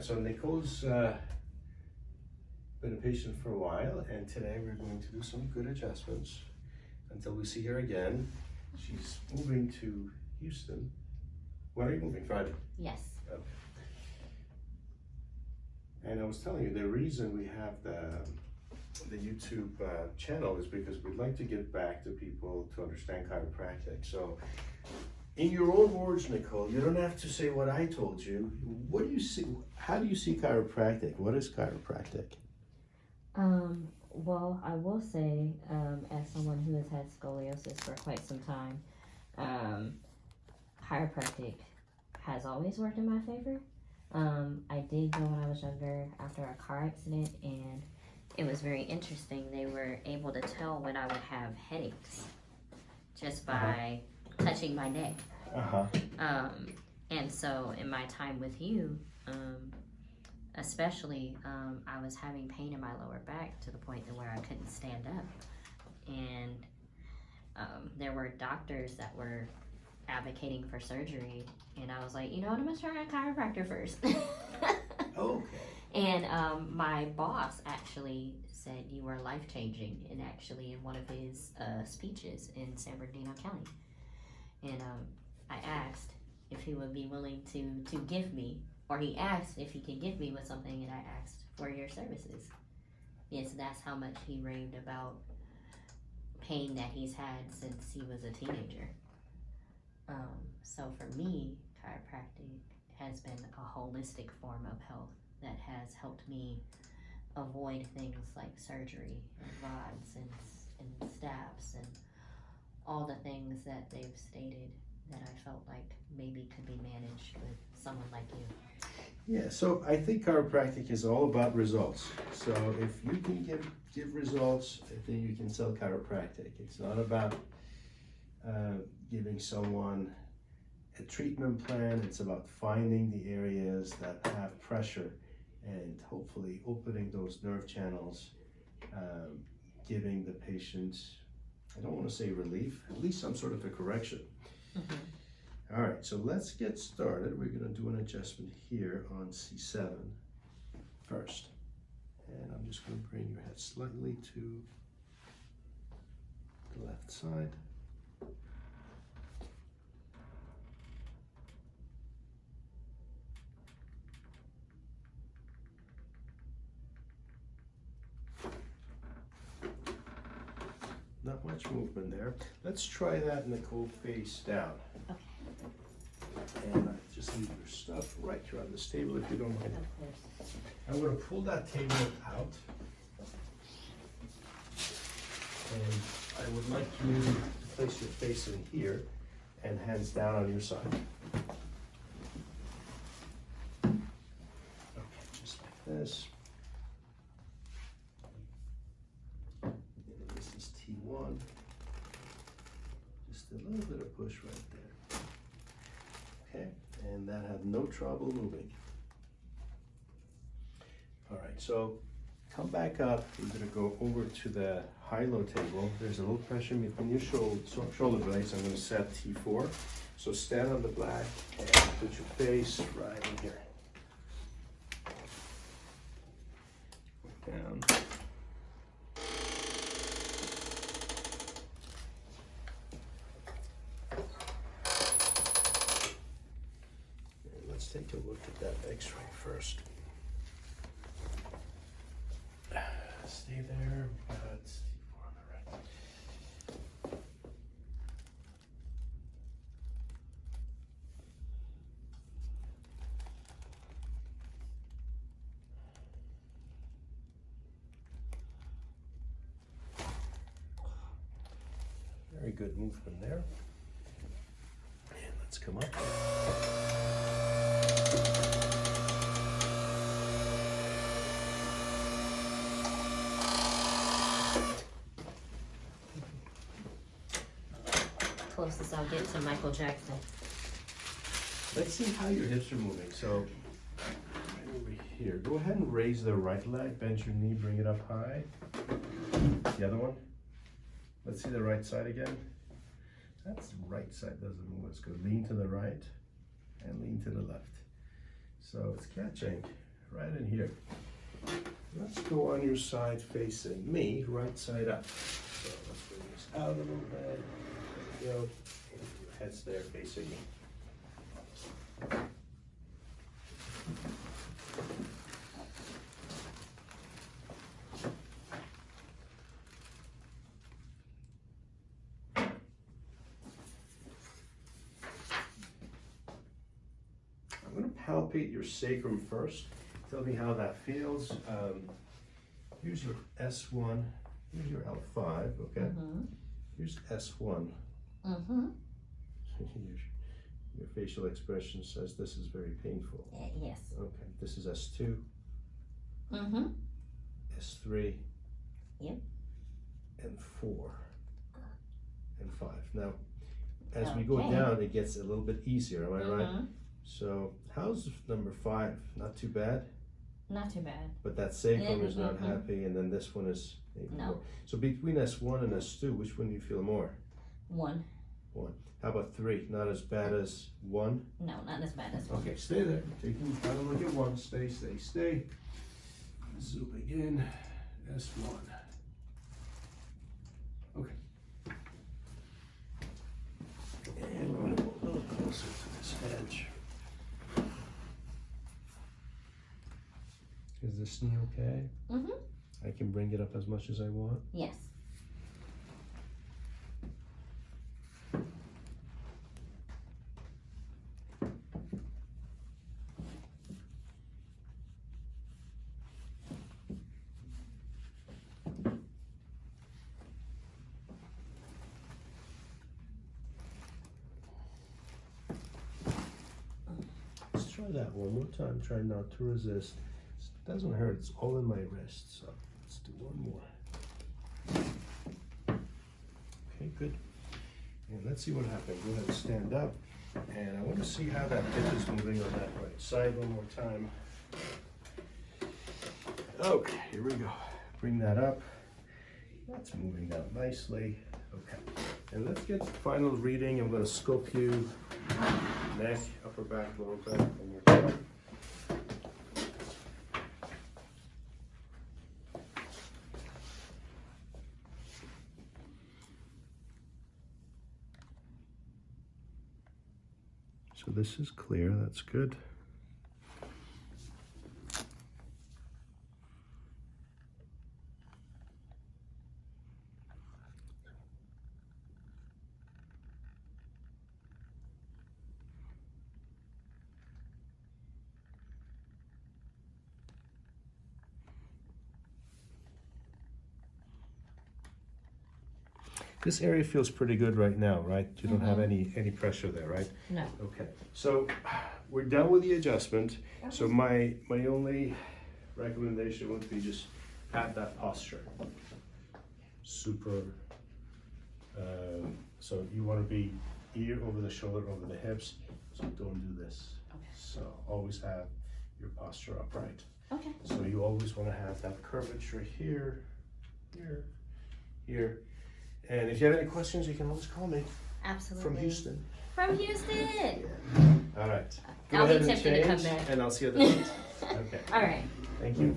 right, so Nicole's been a patient for a while, and today we're going to do some good adjustments until we see her again. She's moving to Houston. When are you moving? Friday? Yes. Okay. And I was telling you, the reason we have the YouTube channel is because we'd like to give back to people to understand chiropractic. So, in your own words, Nicole, you don't have to say what I told you. What do you see? How do you see chiropractic? What is chiropractic? Well, I will say, as someone who has had scoliosis for quite some time, chiropractic has always worked in my favor. I did go when I was younger after a car accident, and it was very interesting. They were able to tell when I would have headaches just by touching my neck. And so in my time with you, especially, I was having pain in my lower back to the point that where I couldn't stand up. And there were doctors that were advocating for surgery, and I was like, you know what, I'm gonna try a chiropractor first. Okay. And my boss actually said you were life-changing, and actually in one of his speeches in San Bernardino County. And I asked if he would be willing to give me, or he asked if he could give me with something, and I asked for your services. Yes, that's how much he raved about pain that he's had since he was a teenager. So for me, chiropractic has been a holistic form of health that has helped me avoid things like surgery and rods and stabs and all the things that they've stated that I felt like maybe could be managed with someone like you. Yeah, so I think chiropractic is all about results. So if you can give results, I think you can sell chiropractic. It's not about giving someone a treatment plan. It's about finding the areas that have pressure and hopefully opening those nerve channels, giving the patient, I don't want to say relief, at least some sort of a correction. Mm-hmm. All right, so let's get started. We're going to do an adjustment here on C7 first. And I'm just going to bring your head slightly to the left side. Not much movement there. Let's try that, Nicole, face down. Okay. And just leave your stuff right here on this table if you don't mind. Of course. I'm going to pull that table out. And I would like you to place your face in here and hands down on your side. Okay, just like this. And this is T1. Just a little bit of push right there. Okay, and that had no trouble moving. All right, so come back up. We're gonna go over to the high-low table. There's a little pressure between your shoulder blades. I'm gonna set T4. So stand on the black and put your face right in here. Down. And let's take a look at that X-ray first. Stay there, but T4 on the right. Very good movement there. And let's come up. Closest I'll get to Michael Jackson. Let's see how your hips are moving. So, right over here. Go ahead and raise the right leg, bend your knee, bring it up high. The other one. Let's see the right side again. That's the right side doesn't move as good. Lean to the right and lean to the left. So it's catching. right in here. Let's go on your side facing me, right side up. So let's bring this out a little bit. There we go. And your head's there facing me. I'm going to palpate your sacrum first. Tell me how that feels. Here's your S1. Here's your L5. Okay. Mm-hmm. Here's S1. Mm-hmm. Your facial expression says this is very painful. Yes. Okay. This is S2. Mm-hmm. S3. Yep. And 4. And 5. Now, as we go Okay. down, it gets a little bit easier. Am I right? Mm-hmm. So, how's number 5? Not too bad. Not too bad. But that sacrum is not Mhm. happy, and then this one is maybe No. more. So between S1 and S2, which one do you feel more? 1. 1. How about 3? Not as bad as 1? No, not as bad as 1. Okay, stay there. Taking a final look at 1. Stay, stay, stay. Zooming in. S1. Okay. And we're going to go a little closer to this edge. Is this knee okay? Mm-hmm. I can bring it up as much as I want. Yes. Let's try that one more time. Try not to resist. It doesn't hurt. It's all in my wrist. So let's do one more. Okay, good. And let's see what happens. Go ahead and stand up. And I want to see how that hip is moving on that right side one more time. Okay, here we go. Bring that up. That's moving down nicely. Okay. And let's get the final reading. I'm going to scope you. Neck, upper back, lower back, one more time. So this is clear, that's good. This area feels pretty good right now, right? You don't have any pressure there, right? No. Okay, so we're done with the adjustment. So my only recommendation would be just have that posture. Super, so you want to be ear over the shoulder, over the hips. So don't do this. Okay. So always have your posture upright. Okay. So you always want to have that curvature here, here, here. And if you have any questions, you can always call me. Absolutely. From Houston. From Houston. Yeah. All right. Go I'll be ahead and tempted to come change, back. and I'll see you at the front. Okay. All right. Thank you.